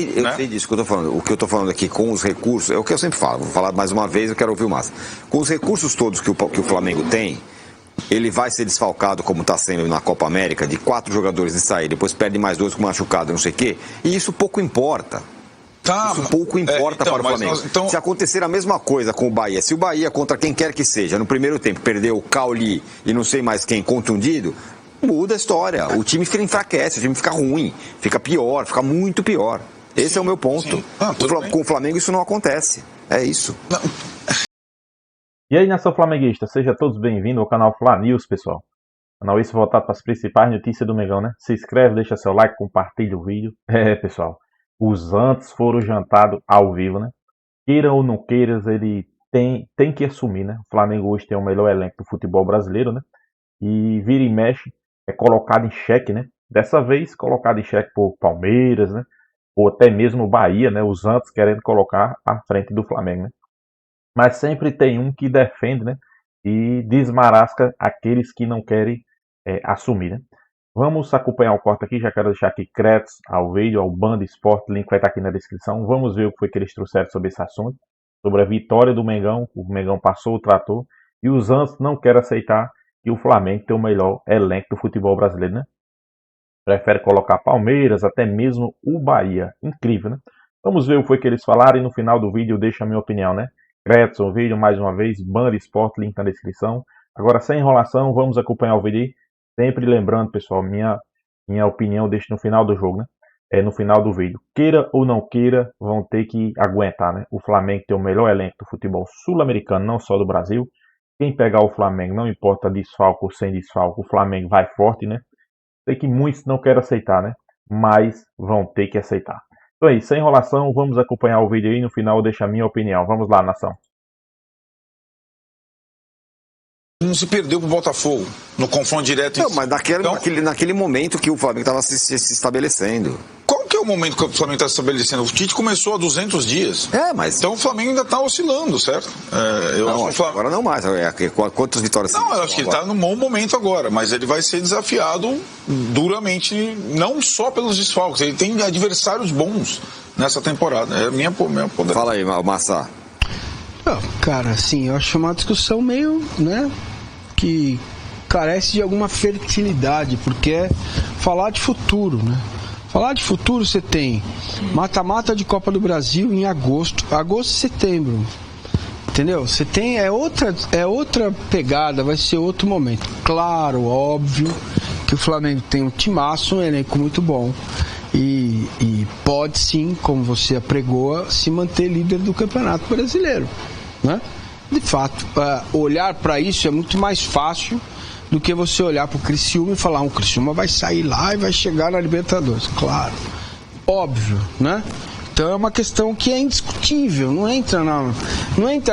sei disso que eu estou falando. O que eu estou falando aqui com os recursos, é o que eu sempre falo, vou falar mais uma vez, eu quero ouvir o Massa. Com os recursos todos que o Flamengo tem, ele vai ser desfalcado, como está sendo na Copa América, de 4 jogadores de sair, depois perde mais 2 com machucado, não sei o quê, e isso pouco importa. Isso pouco importa para o Flamengo. Se acontecer a mesma coisa com o Bahia, se o Bahia, contra quem quer que seja, no primeiro tempo, perdeu o Cauli e não sei mais quem contundido, muda a história. O time enfraquece, o time fica ruim, fica pior, fica muito pior. Esse é o meu ponto. Com o Flamengo isso não acontece. É isso. E aí, nação flamenguista, sejam todos bem-vindos ao canal Fla News, pessoal. Canal esse voltado para as principais notícias do Mengão, né? Se inscreve, deixa seu like, compartilha o vídeo. Pessoal, os Antes foram jantados ao vivo, né? Queira ou não queiras, ele tem que assumir, né? O Flamengo hoje tem o melhor elenco do futebol brasileiro, né? E vira e mexe, é colocado em xeque, né? Dessa vez, colocado em xeque por Palmeiras, né? Ou até mesmo o Bahia, né? Os Antes querendo colocar à frente do Flamengo, né? Mas sempre tem um que defende, né? E desmarasca aqueles que não querem assumir, né? Vamos acompanhar o corte aqui, já quero deixar aqui créditos ao vídeo, ao Band Esporte, o link vai estar aqui na descrição. Vamos ver o que foi que eles trouxeram sobre esse assunto, sobre a vitória do Mengão, o Mengão passou o trator, e os Antes não querem aceitar que o Flamengo tem o melhor elenco do futebol brasileiro, né? Prefere colocar Palmeiras, até mesmo o Bahia. Incrível, né? Vamos ver o que foi que eles falaram e no final do vídeo eu deixo a minha opinião, né? Créditos ao vídeo, mais uma vez, Band Esporte, link na descrição. Agora, sem enrolação, vamos acompanhar o vídeo aí. Sempre lembrando, pessoal, minha opinião eu deixo no final do jogo, né? No final do vídeo. Queira ou não queira, vão ter que aguentar, né? O Flamengo tem o melhor elenco do futebol sul-americano, não só do Brasil. Quem pegar o Flamengo, não importa desfalco ou sem desfalco, o Flamengo vai forte, né? Sei que muitos não querem aceitar, né? Mas vão ter que aceitar. Então é isso, sem enrolação, vamos acompanhar o vídeo aí. No final eu deixo a minha opinião. Vamos lá, nação. Não se perdeu pro Botafogo no confronto direto. Não, mas naquele momento que o Flamengo estava se estabelecendo. Qual que é o momento que o Flamengo está se estabelecendo? O Tite começou há 200 dias. Mas... Então o Flamengo ainda está oscilando, certo? Agora não mais. Quantas vitórias? Não, eu acho que ele está num bom momento agora, mas ele vai ser desafiado duramente, não só pelos desfalques. Ele tem adversários bons nessa temporada. É a minha poder. Fala aí, Massa. Cara, assim, eu acho uma discussão meio, né, que carece de alguma fertilidade, porque é falar de futuro, né? Falar de futuro você tem mata-mata de Copa do Brasil em agosto e setembro, entendeu? Você tem, é outra pegada, vai ser outro momento. Claro, óbvio que o Flamengo tem um timaço, um elenco muito bom. E pode sim, como você apregoa, se manter líder do Campeonato Brasileiro, né? De fato, olhar para isso é muito mais fácil do que você olhar para o Criciúma e falar: o Criciúma vai sair lá e vai chegar na Libertadores. Claro, óbvio, né? Então é uma questão que é indiscutível, não entra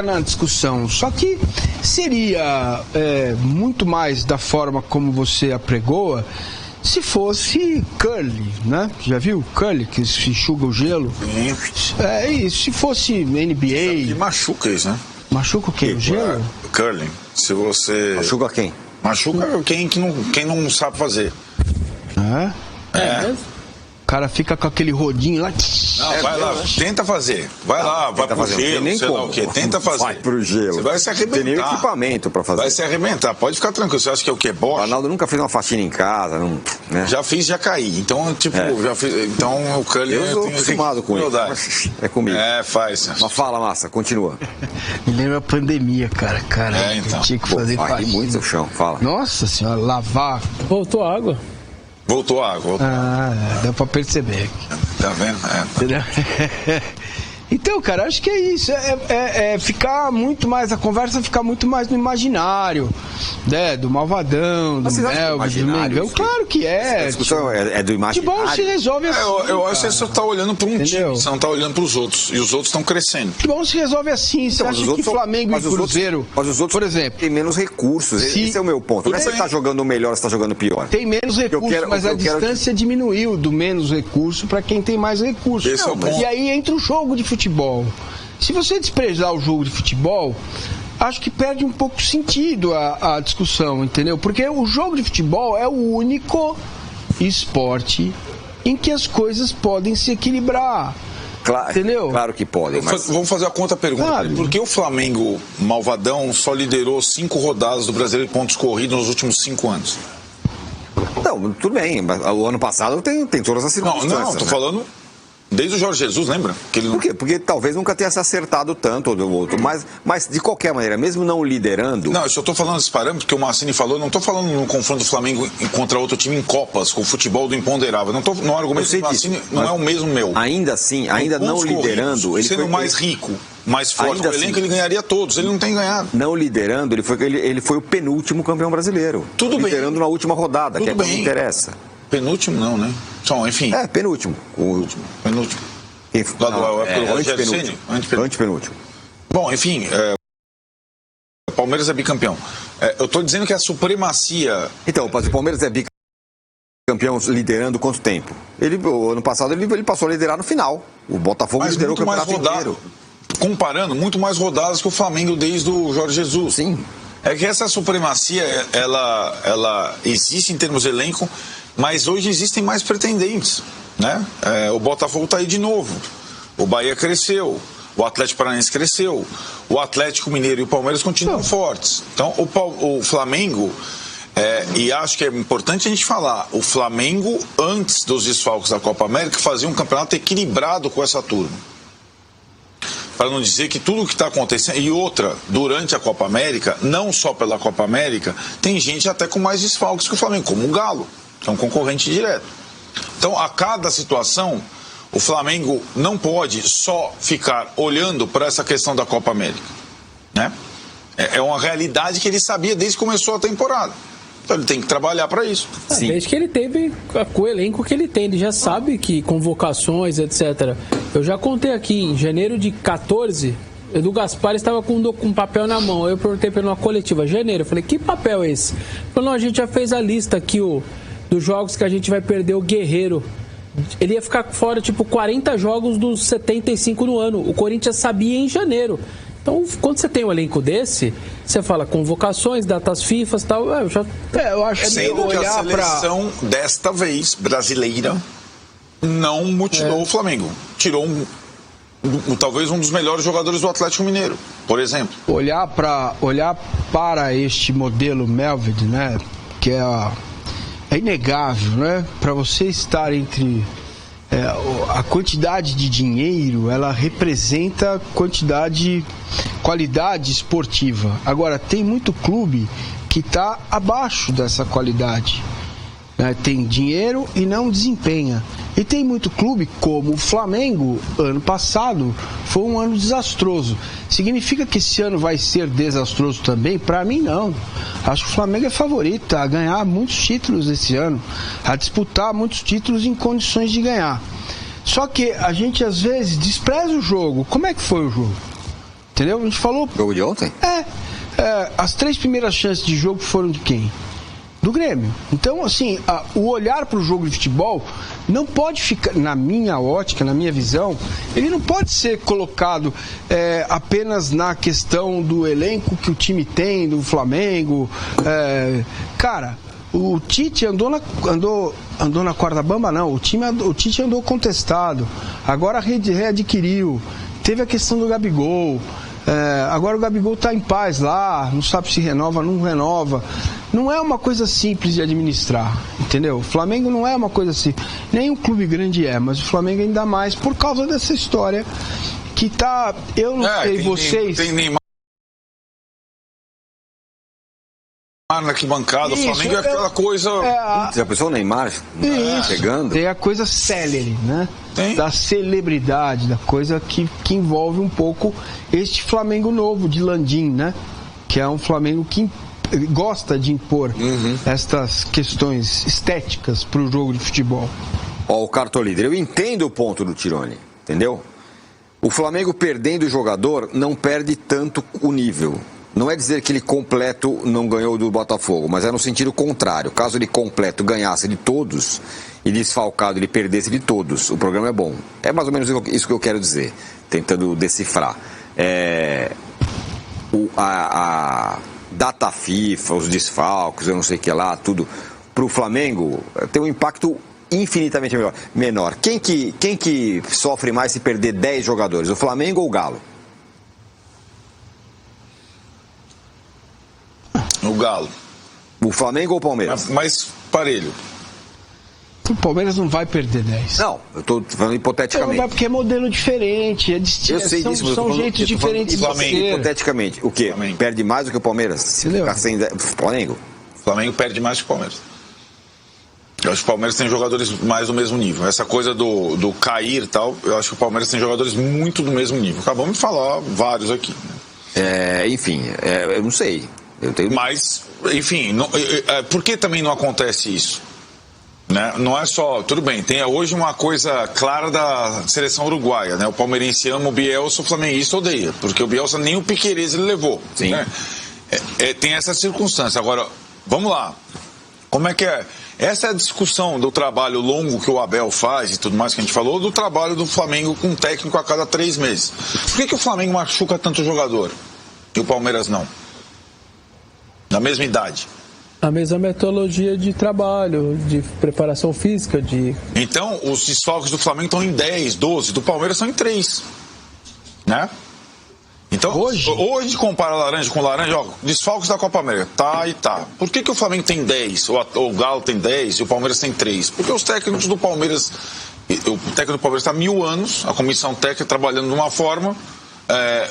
na discussão. Só que seria muito mais da forma como você apregoa se fosse curly, né? Já viu curly, que se enxuga o gelo? E se fosse NBA... E machuca isso, né? Machuca o quê? O gelo? Curling. Se você... Machuca quem? Machuca quem não sabe fazer. É mesmo? O cara fica com aquele rodinho lá. Não, vai lá, tenta fazer. Vai lá, vai pro gelo, sei lá o quê. Tenta fazer. Vai pro gelo. Você vai se arrebentar. Tem nem equipamento pra fazer. Vai se arrebentar, pode ficar tranquilo. Você acha que é o quê? Bosta? O Ronaldo nunca fez uma faxina em casa, não, né? Já fiz, já caí. Então, já fiz. Então, o curling... Eu sou acostumado com isso. É comigo. Faz. Mas fala, Massa, continua. Me lembra a pandemia, cara. Então. Tinha que fazer faxina. Muito no chão, fala. Nossa senhora, lavar. Voltou água. Voltou água. Dá pra perceber. Tá vendo? Tá. Então, cara, acho que é isso. Ficar muito mais, a conversa ficar muito mais no imaginário, né? Do Malvadão, do Melvin, do Mengão. Claro que é. A discussão é do imaginário. Que bom se resolve assim. Eu acho que você tá olhando para um time, você não tá olhando para os outros. E os outros estão crescendo. Que bom se resolve assim. Você acha que Flamengo e Cruzeiro, mas os outros, por exemplo, tem menos recursos. Esse é o meu ponto. Não é se você tá jogando melhor ou se tá jogando pior. Tem menos recursos, mas a distância diminuiu do menos recurso para quem tem mais recursos. Esse é o ponto. E aí entra o jogo de futebol. Se você desprezar o jogo de futebol, acho que perde um pouco sentido a discussão, entendeu? Porque o jogo de futebol é o único esporte em que as coisas podem se equilibrar. Claro, entendeu? Claro que podem. Mas... Vamos fazer a conta-pergunta. Claro. Por que o Flamengo, malvadão, só liderou 5 rodadas do Brasileiro de pontos corridos nos últimos 5 anos? Não, tudo bem. Mas o ano passado tem todas as circunstâncias. Não, tô falando desde o Jorge Jesus, lembra? Que ele não... Por quê? Porque talvez nunca tenha se acertado tanto ou do outro. Mas, de qualquer maneira, mesmo não liderando... Não, eu só estou falando desse parâmetro que o Massini falou. Não estou falando no confronto do Flamengo contra outro time em Copas, com o futebol do imponderável. Não argumento do Massini disso, não é o mesmo meu. Ainda assim, ainda não liderando... Ele sendo mais rico, mais forte, o elenco, ele ganharia todos. Ele não tem ganhado. Não liderando, ele foi o penúltimo campeão brasileiro. Tudo bem. Liderando na última rodada, Tudo que é bem. que interessa. Penúltimo não, né? Só, enfim. Penúltimo. Penúltimo. Lá do época do Rogério Ceni? Antepenúltimo. Bom, enfim, o Palmeiras é bicampeão. Eu estou dizendo que a supremacia... Então, o Palmeiras é bicampeão liderando quanto tempo? O ano passado ele passou a liderar no final. O Botafogo liderou o campeonato inteiro. Comparando, muito mais rodadas que o Flamengo desde o Jorge Jesus. Sim. É que essa supremacia, ela existe em termos de elenco, mas hoje existem mais pretendentes, né? O Botafogo está aí de novo, o Bahia cresceu, o Atlético Paranaense cresceu, o Atlético Mineiro e o Palmeiras continuam fortes. Então, o Flamengo, e acho que é importante a gente falar, o Flamengo, antes dos desfalques da Copa América, fazia um campeonato equilibrado com essa turma. Para não dizer que tudo o que está acontecendo... E outra, durante a Copa América, não só pela Copa América, tem gente até com mais desfalques que o Flamengo, como o Galo, que é um concorrente direto. Então, a cada situação, o Flamengo não pode só ficar olhando para essa questão da Copa América, né? É uma realidade que ele sabia desde que começou a temporada. Então ele tem que trabalhar para isso. Desde que ele teve com o elenco que ele tem, ele já sabe que convocações, etc. Eu já contei aqui, em janeiro de 14, Edu Gaspar estava com um papel na mão. Eu perguntei para ele numa coletiva, janeiro, eu falei, que papel é esse? Ele falou, não, a gente já fez a lista aqui dos jogos que a gente vai perder o Guerreiro. Ele ia ficar fora, tipo, 40 jogos dos 75 no ano. O Corinthians sabia em janeiro. Então, quando você tem um elenco desse, você fala convocações, datas FIFA e tal. Eu acho que sendo que a seleção desta vez, brasileira, não mutilou o Flamengo. Tirou talvez um dos melhores jogadores do Atlético Mineiro, por exemplo. Olhar para este modelo Melvin, né? Que é inegável, né? Para você estar entre... a quantidade de dinheiro, ela representa qualidade esportiva. Agora, tem muito clube que está abaixo dessa qualidade, né? Tem dinheiro e não desempenha. E tem muito clube, como o Flamengo, ano passado, foi um ano desastroso. Significa que esse ano vai ser desastroso também? Para mim, não. Acho que o Flamengo é favorito a ganhar muitos títulos esse ano, a disputar muitos títulos em condições de ganhar. Só que a gente, às vezes, despreza o jogo. Como é que foi o jogo? Entendeu? A gente falou... Jogo de ontem? As 3 primeiras chances de jogo foram de quem? Do Grêmio. Então, assim, o olhar para o jogo de futebol não pode ficar, na minha ótica, na minha visão, ele não pode ser colocado apenas na questão do elenco que o time tem, do Flamengo. Cara, o Tite andou na corda bamba, não. O Tite andou contestado. Agora readquiriu. Teve a questão do Gabigol. Agora o Gabigol está em paz lá, não sabe se renova, não renova. Não é uma coisa simples de administrar, entendeu? O Flamengo não é uma coisa assim, nem um clube grande mas o Flamengo ainda mais por causa dessa história que tá, eu não sei vocês... Tem Neymar na arquibancada, o Flamengo é aquela coisa... Já pensou o Neymar chegando? Tem a coisa célere, né? Da celebridade, da coisa que envolve um pouco este Flamengo novo de Landim, né? Que é um Flamengo que gosta de impor estas questões estéticas para o jogo de futebol. O Cartolíder, eu entendo o ponto do Tirone, entendeu? O Flamengo perdendo o jogador não perde tanto o nível. Não é dizer que ele completo não ganhou do Botafogo, mas é no sentido contrário. Caso ele completo ganhasse de todos e desfalcado ele perdesse de todos, o programa é bom. É mais ou menos isso que eu quero dizer, tentando decifrar. A data FIFA, os desfalques, eu não sei o que lá, tudo, para o Flamengo tem um impacto infinitamente menor. Quem que sofre mais se perder 10 jogadores? O Flamengo ou o Galo? O Galo. O Flamengo ou o Palmeiras? Mas parelho. O Palmeiras não vai perder 10. Não, eu estou falando hipoteticamente. Não, porque é modelo diferente, Eu sei disso, são jeitos diferentes de ser. Hipoteticamente, o quê? Flamengo. Perde mais do que o Palmeiras? Se Entendeu? ficar sem 10, Flamengo? O Flamengo perde mais que o Palmeiras. Eu acho que o Palmeiras tem jogadores mais do mesmo nível. Essa coisa do cair e tal, eu acho que o Palmeiras tem jogadores muito do mesmo nível. Acabamos de falar vários aqui. Enfim, eu não sei. Mas, enfim, por que também não acontece isso? Né? Não é só, tudo bem, tem hoje uma coisa clara da seleção uruguaia, né? O palmeirense ama o Bielsa, o flamenguista odeia, porque o Bielsa nem o Piquerez ele levou. Sim. Né? Tem essa circunstância. Agora, vamos lá. Como é que é? Essa é a discussão do trabalho longo que o Abel faz e tudo mais que a gente falou, do trabalho do Flamengo com um técnico a cada 3 meses. Por que o Flamengo machuca tanto jogador e o Palmeiras não? Na mesma idade. A mesma metodologia de trabalho, de preparação física, Então, os desfalques do Flamengo estão em 10, 12, do Palmeiras são em 3. Né? Então, hoje compara laranja com laranja, ó, desfalques da Copa América, tá e tá. Por que o Flamengo tem 10, o Galo tem 10 e o Palmeiras tem 3? Porque os técnicos do Palmeiras, o técnico do Palmeiras está há 1000 anos, a comissão técnica trabalhando de uma forma...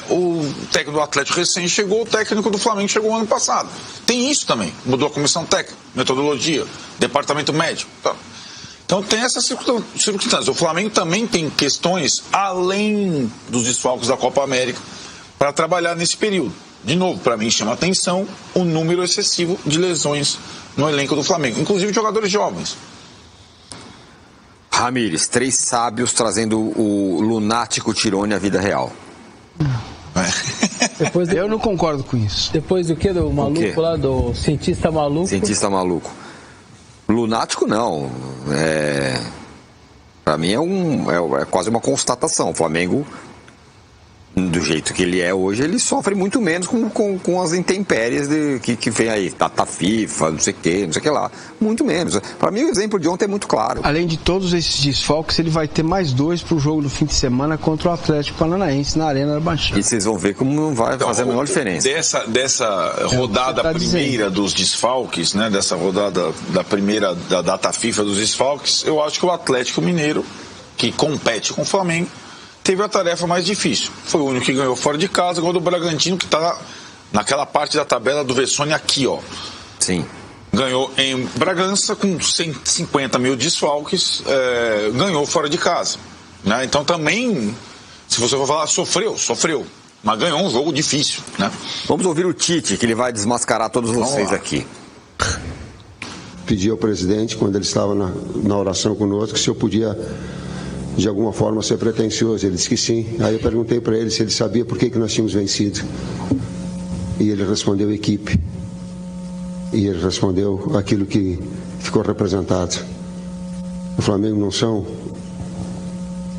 o técnico do Atlético recém chegou, o técnico do Flamengo chegou ano passado. Tem isso também, mudou a comissão técnica, metodologia, departamento médico. Então tem essa circunstância. O Flamengo também tem questões além dos desfalques da Copa América para trabalhar nesse período. De novo, para mim chama atenção o número excessivo de lesões no elenco do Flamengo, inclusive jogadores jovens. Ramires, 3 sábios trazendo o lunático Tirone à vida real. Eu não concordo com isso. Depois do que? Do maluco lá, do cientista maluco? Cientista maluco. Lunático não. Pra mim é quase uma constatação. O Flamengo, do jeito que ele é hoje, ele sofre muito menos com as intempéries que vem aí, data FIFA, não sei o que lá. Muito menos. Para mim o exemplo de ontem é muito claro. Além de todos esses desfalques, ele vai ter mais 2 pro jogo do fim de semana contra o Atlético Paranaense na Arena da Baixada. E vocês vão ver como não vai fazer a menor diferença. Dessa rodada primeira dos desfalques, né? Dessa rodada da primeira da data FIFA dos desfalques, eu acho que o Atlético Mineiro, que compete com o Flamengo, teve a tarefa mais difícil. Foi o único que ganhou fora de casa, igual do Bragantino, que está naquela parte da tabela do Vessone aqui, ó. Sim. Ganhou em Bragança com 150 mil desfalques, ganhou fora de casa. Né? Então também, se você for falar, sofreu. Mas ganhou um jogo difícil. Né? Vamos ouvir o Tite, que ele vai desmascarar todos vocês aqui. Pedi ao presidente, quando ele estava na oração conosco, se eu podia... de alguma forma ser pretensioso. Ele disse que sim. Aí eu perguntei para ele se ele sabia por que nós tínhamos vencido. E ele respondeu equipe. E ele respondeu aquilo que ficou representado. O Flamengo não são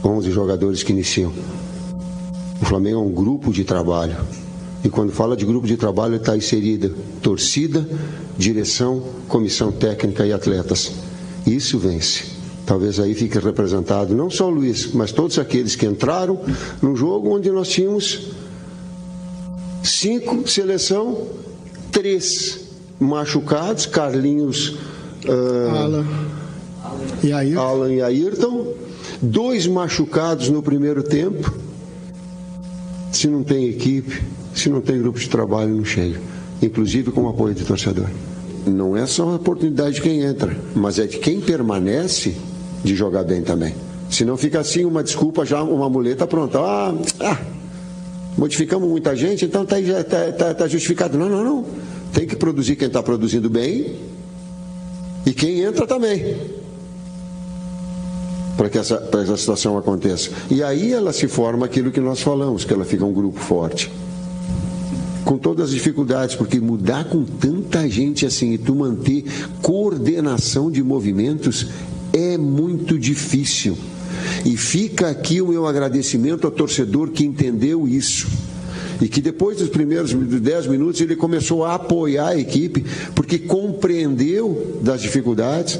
11 jogadores que iniciam. O Flamengo é um grupo de trabalho. E quando fala de grupo de trabalho, está inserida torcida, direção, comissão técnica e atletas. Isso vence. Talvez aí fique representado não só o Luiz, mas todos aqueles que entraram no jogo onde nós tínhamos 5 seleção, 3 machucados, Carlinhos, Alan e Ayrton, 2 machucados no primeiro tempo. Se não tem equipe, se não tem grupo de trabalho, não chega, inclusive com o apoio do torcedor. Não é só a oportunidade de quem entra, mas é de quem permanece de jogar bem também. Se não fica assim, uma desculpa, já uma muleta pronta. Modificamos muita gente, então tá justificado. Não. Tem que produzir quem está produzindo bem e quem entra também, para que essa situação aconteça. E aí ela se forma aquilo que nós falamos, que ela fica um grupo forte. Com todas as dificuldades, porque mudar com tanta gente assim e tu manter coordenação de movimentos é muito difícil. E fica aqui o meu agradecimento ao torcedor que entendeu isso. E que depois dos primeiros 10 minutos ele começou a apoiar a equipe, porque compreendeu das dificuldades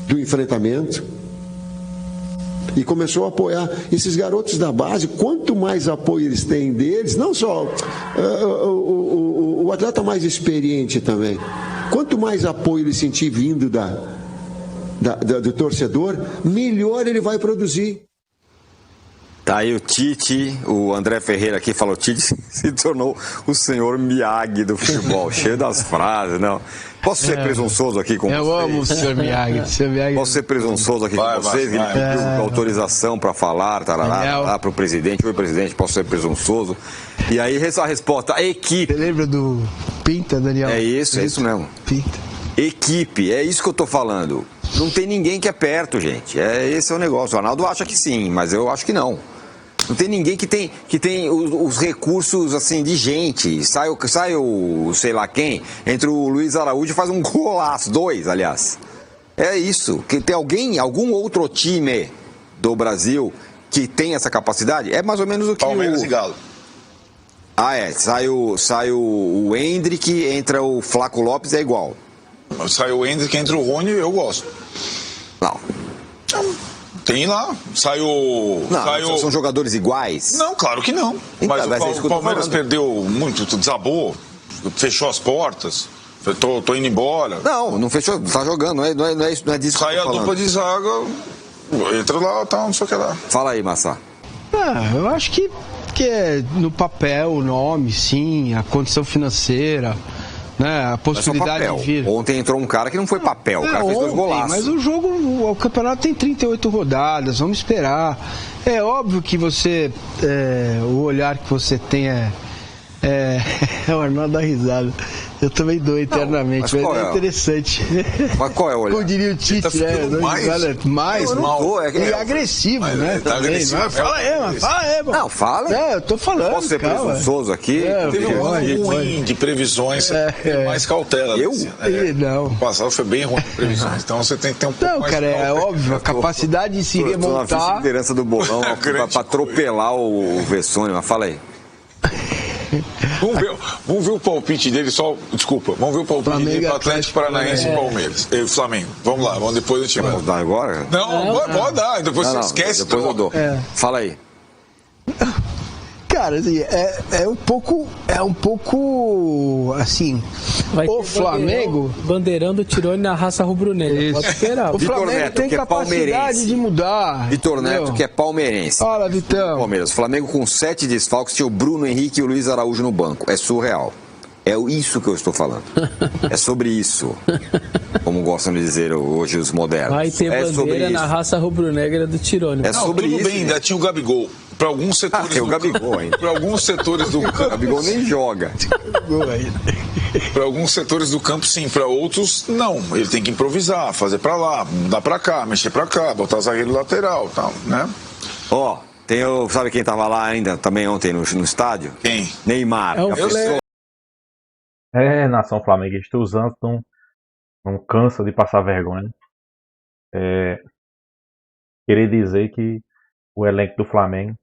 do enfrentamento e começou a apoiar esses garotos da base. Quanto mais apoio eles têm deles, não só o atleta mais experiente também, quanto mais apoio ele sentir vindo do torcedor, melhor ele vai produzir. Tá aí o Tite, o André Ferreira aqui falou, Tite se tornou o senhor Miyagi do futebol, cheio das frases, não. Posso ser presunçoso aqui com você? Eu amo o senhor Miyagi. Posso ser presunçoso aqui com você? Ele pediu autorização para falar, lá para o presidente. Oi, presidente, posso ser presunçoso? E aí a resposta, a equipe. Você lembra do Pinta, Daniel? É isso mesmo. Pinta. Equipe, é isso que eu tô falando. Não tem ninguém que é perto, gente. Esse é o negócio. O Arnaldo acha que sim, mas eu acho que não. Não tem ninguém que tem os recursos assim de gente. Sai o sei lá quem, entre o Luiz Araújo e faz um golaço, 2, aliás. É isso. Que tem algum outro time do Brasil que tem essa capacidade? É mais ou menos o que Palmeiras e Galo. Sai o Hendrick, entra o Flaco Lopes, é igual. Sai o Hendrick, entra o Rony, eu gosto. Não. Tem lá, São jogadores iguais? Não, claro que não. Então, mas o Palmeiras perdeu muito, desabou, fechou as portas, tô indo embora. Não fechou, tá jogando, não é isso, não é disso que eu tô falando. Sai a dupla de zaga, entra lá, não sei o que lá. Fala aí, Massa. Eu acho que é no papel, o nome, sim, a condição financeira, né, a possibilidade de vir. Ontem entrou um cara que não foi papel, o cara fez 2 golaços. Mas o campeonato tem 38 rodadas, vamos esperar. É óbvio que você, o olhar que você tem o Arnaldo dá risada. Eu também dou eternamente, mas é interessante. Mas qual é o olhar? Como diria o Tite, né? Mais mal. E agressivo, né? Tá agressivo. Fala aí, mano. Não, fala. Eu tô falando. Posso ser presunçoso aqui? Teve um ano ruim de previsões, tem mais cautela. Eu? Não. O passado foi bem ruim de previsões, então você tem que ter um pouco mais cara, é óbvio, a capacidade de se remontar. Tô na liderança do bolão pra atropelar o Vessone, mas fala aí. Vamos ver o palpite dele vamos ver o palpite dele pro Atlético Paranaense e Palmeiras. Flamengo. Vamos lá, depois eu te mando. Vamos dar agora? Não, pode dar, depois você esquece. Depois eu dou. Fala aí. Cara, assim, é um pouco assim, o Flamengo... Bandeirando o Tirone na raça rubro-negra, pode esperar. O Flamengo Neto, tem que é capacidade de mudar. Vitor Neto, que é palmeirense. Fala, Vitão. Palmeiras. Flamengo com 7 desfalques, tinha o Bruno Henrique e o Luiz Araújo no banco. É surreal. É isso que eu estou falando. É sobre isso. Como gostam de dizer hoje os modernos. Vai ter bandeira na raça rubro-negra do Tirone. É sobre isso. Tudo bem, ainda tinha o Gabigol. Para alguns setores tem o Gabigol ainda. Para alguns setores do campo. O Gabigol nem joga. Para alguns setores do campo, sim. Para outros, não. Ele tem que improvisar, fazer para lá, mudar para cá, mexer para cá, botar zagueiro lateral, tal, né? Sabe quem estava lá ainda também ontem no estádio? Quem? Neymar. Nação flamenguista, os Santos não cansa de passar vergonha. Querer dizer que o elenco do Flamengo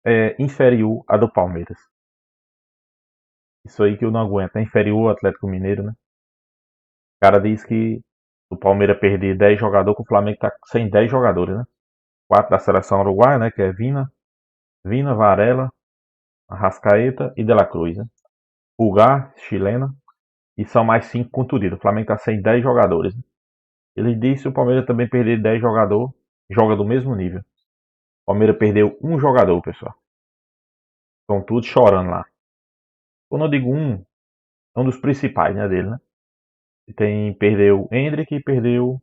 é inferior à do Palmeiras. Isso aí que eu não aguento. É inferior ao Atlético Mineiro, né? O cara diz que o Palmeiras perder 10 jogadores, que o Flamengo tá sem 10 jogadores, né? 4 da seleção uruguaia, né? Que é Vina, Varela, Arrascaeta e De La Cruz, né? Pulgar, chilena, e são mais 5 contundidos. O Flamengo está sem 10 jogadores. Né? Ele disse que o Palmeiras também perder 10 jogadores, joga do mesmo nível. O Palmeiras perdeu um jogador, pessoal. Estão todos chorando lá. Quando eu digo é um dos principais, né, dele, né? Perdeu o Hendrick e perdeu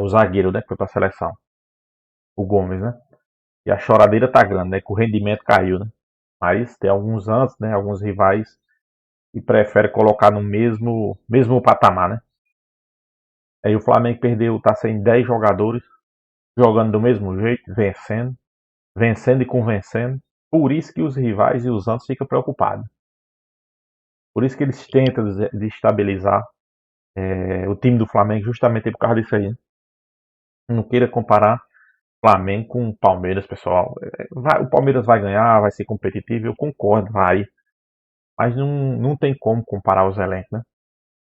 o zagueiro, né, que foi para a seleção. O Gomes, né? E a choradeira tá grande, né? Que o rendimento caiu, né? Mas tem alguns anos, né? Alguns rivais que preferem colocar no mesmo patamar, né? Aí o Flamengo tá sem 10 jogadores, jogando do mesmo jeito, vencendo e convencendo. Por isso que os rivais e os Santos ficam preocupados. Por isso que eles tentam desestabilizar o time do Flamengo, justamente por causa disso aí. Não queira comparar Flamengo com Palmeiras, pessoal. O Palmeiras vai ganhar, vai ser competitivo, eu concordo, vai. Mas não tem como comparar os elencos, né?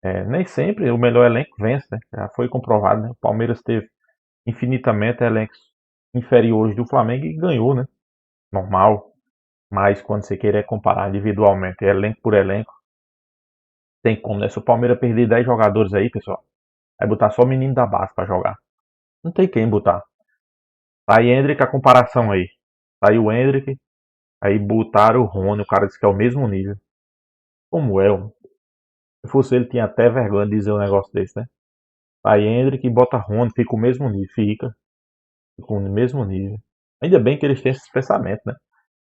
Nem sempre o melhor elenco vence, né? Já foi comprovado, né? O Palmeiras teve infinitamente elencos inferiores do Flamengo e ganhou, né? Normal. Mas quando você querer comparar individualmente, elenco por elenco, tem como, né? Se o Palmeiras perder 10 jogadores aí, pessoal, vai botar só o menino da base pra jogar. Não tem quem botar. Tá aí Hendrick, a comparação aí. Tá aí o Hendrick, aí botaram o Rony, o cara disse que é o mesmo nível. Como é? Se fosse ele, tinha até vergonha de dizer um negócio desse, né? Tá aí Hendrick e bota Rony, fica o mesmo nível. Fica o mesmo nível. Ainda bem que eles têm esse pensamento, né?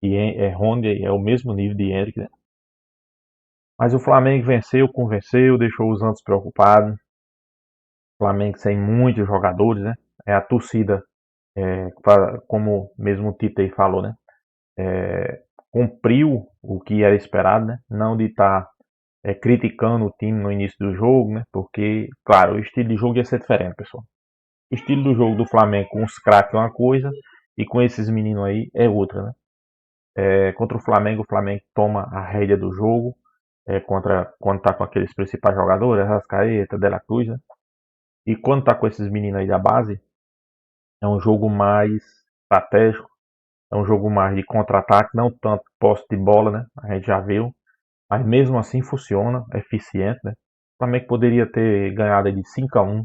E Rony é o mesmo nível de Hendrick, né? Mas o Flamengo venceu, convenceu, deixou os Santos preocupados. O Flamengo sem muitos jogadores, né? A torcida, como mesmo o Tite aí falou, né? Cumpriu o que era esperado, né? Não de estar criticando o time no início do jogo, né? Porque, claro, o estilo de jogo ia ser diferente, pessoal. O estilo do jogo do Flamengo com os craques é uma coisa e com esses meninos aí é outra, né? Contra o Flamengo toma a rédea do jogo, quando tá com aqueles principais jogadores, Arrascaeta, De La Cruz, né? E quando tá com esses meninos aí da base, é um jogo mais estratégico, é um jogo mais de contra-ataque, não tanto posse de bola, né? A gente já viu, mas mesmo assim funciona, é eficiente, né? O Flamengo poderia ter ganhado de 5-1,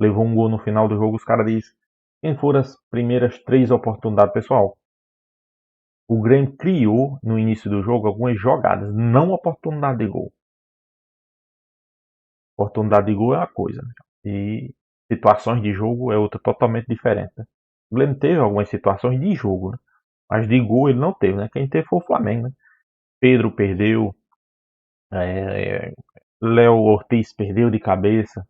levou um gol no final do jogo, os caras dizem, quem foram as primeiras 3 oportunidades, pessoal? O Grêmio criou no início do jogo algumas jogadas, não oportunidade de gol. Oportunidade de gol é uma coisa, né? E situações de jogo é outra totalmente diferente, né? O Grêmio teve algumas situações de jogo, né? Mas de gol ele não teve, né? Quem teve foi o Flamengo, né? Pedro perdeu, é, Léo Ortiz perdeu de cabeça,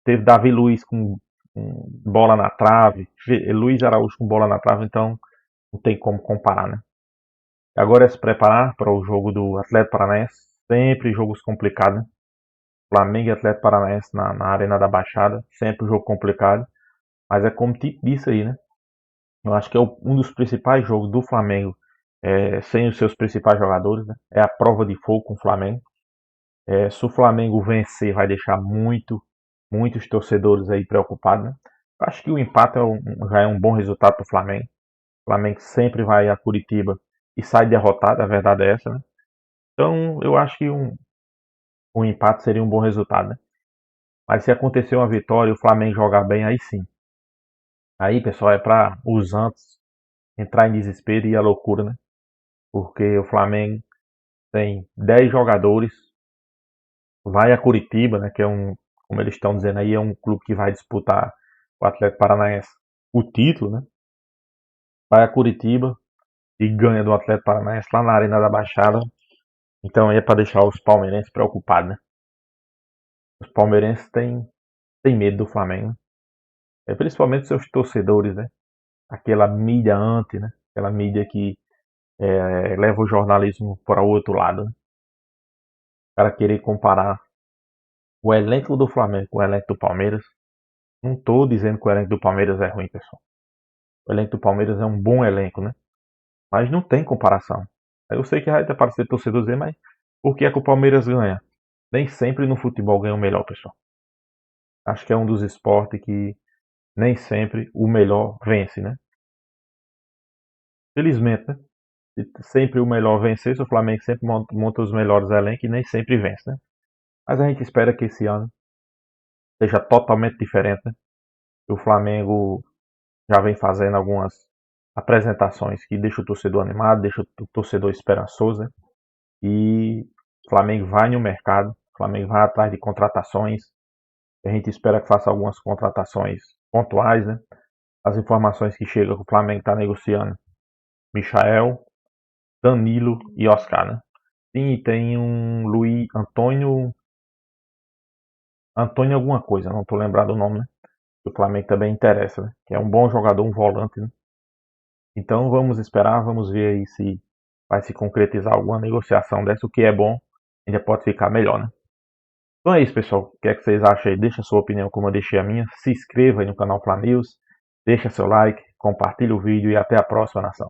teve Davi Luiz com bola na trave, Luiz Araújo com bola na trave, então não tem como comparar, né? Agora é se preparar para o jogo do Atlético Paranaense, sempre jogos complicados, né? Flamengo e Atlético Paranaense na Arena da Baixada, sempre um jogo complicado, mas é como Tite disse aí, né? Eu acho que é um dos principais jogos do Flamengo, sem os seus principais jogadores, né? É a prova de fogo com o Flamengo. Se o Flamengo vencer, vai deixar muitos torcedores aí preocupados, né? Eu acho que o empate já é um bom resultado para o Flamengo. O Flamengo sempre vai a Curitiba e sai derrotado, a verdade é essa, né? Então eu acho que um empate seria um bom resultado, né? Mas se acontecer uma vitória e o Flamengo jogar bem, aí sim. Aí, pessoal, é para os Santos entrar em desespero e a loucura, né? Porque o Flamengo tem 10 jogadores, vai a Curitiba, né? Que é como eles estão dizendo aí, é um clube que vai disputar o Atlético Paranaense o título, né? Vai a Curitiba e ganha do Atlético Paranaense lá na Arena da Baixada. Então aí é para deixar os palmeirenses preocupados, né? Os palmeirenses têm medo do Flamengo, né? Principalmente seus torcedores, né? Aquela mídia né? Aquela mídia que leva o jornalismo para o outro lado, né? O cara querer comparar o elenco do Flamengo com o elenco do Palmeiras. Não estou dizendo que o elenco do Palmeiras é ruim, pessoal. O elenco do Palmeiras é um bom elenco, né? Mas não tem comparação. Eu sei que vai até parecer torcedor dizer, mas por que é que o Palmeiras ganha? Nem sempre no futebol ganha o melhor, pessoal. Acho que é um dos esportes que nem sempre o melhor vence, né? Felizmente, né? Sempre o melhor vencer, se o Flamengo sempre monta os melhores elencos e nem sempre vence, né? Mas a gente espera que esse ano seja totalmente diferente, né? O Flamengo já vem fazendo algumas apresentações que deixam o torcedor animado, deixam o torcedor esperançoso, né? E o Flamengo vai no mercado, o Flamengo vai atrás de contratações. A gente espera que faça algumas contratações pontuais, né? As informações que chegam que o Flamengo está negociando Michael, Danilo e Oscar, né? Sim, tem um Luiz Antônio alguma coisa, não estou lembrado o nome, né? O Flamengo também interessa, né? Que é um bom jogador, um volante, né? Então vamos esperar, vamos ver aí se vai se concretizar alguma negociação dessa, o que é bom, ainda pode ficar melhor, né? Então é isso, pessoal. O que é que vocês acham aí? Deixa a sua opinião como eu deixei a minha. Se inscreva aí no canal Fla News, deixa seu like, compartilhe o vídeo e até a próxima, nação.